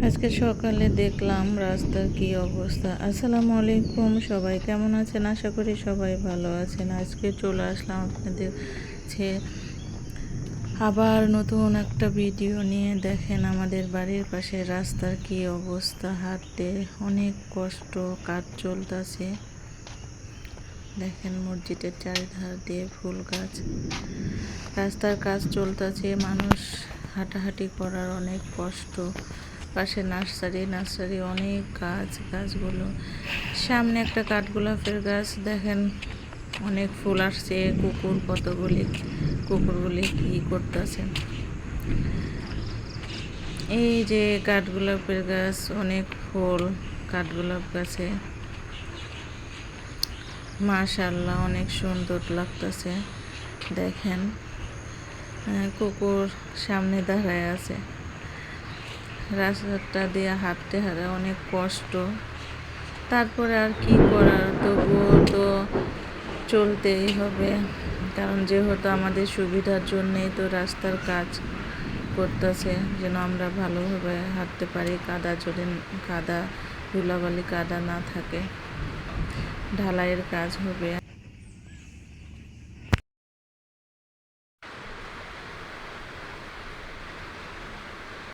আজকে সকালে দেখলাম রাস্তার কি অবস্থা। আসসালামু আলাইকুম, সবাই কেমন আছেন? আশা করি সবাই ভালো আছেন। আজকে চলে আসলাম আপনাদের কাছে আবার নতুন একটা ভিডিও নিয়ে। দেখেন আমাদের বাড়ির পাশে রাস্তার কি অবস্থা, হাঁটতে অনেক কষ্ট, কাজ চলতেছে। দেখেন মসজিদের চারিধার দিয়ে ফুল গাছ, রাস্তার কাজ চলতেছে, মানুষ হাঁটাহাঁটি করার অনেক কষ্ট। পাশে নার্সারি অনেক গাছগুলো, সামনে একটা কাঠগোলাপের গাছ। দেখেন অনেক ফুল আসছে, কুকুরগুলি কি করতেছে। এই যে কাঠগোলাপের গাছ, অনেক ফুল কাঠগোলাপ গাছে, মাশাআল্লাহ অনেক সুন্দর লাগতেছে। দেখেন কুকুর সামনে দাঁড়ায় আছে। রাস্তাটা দিয়ে হাঁটতে অনেক কষ্ট, তারপরে আর কি করার, তবুও তো চলতেই হবে। কারণ যেহেতু আমাদের সুবিধার জন্যই তো রাস্তার কাজ করতেছে, যেন আমরা ভালোভাবে হাঁটতে পারি, কাদা ধুলাবালি কাদা না থাকে। ঢালাইয়ের কাজ হবে।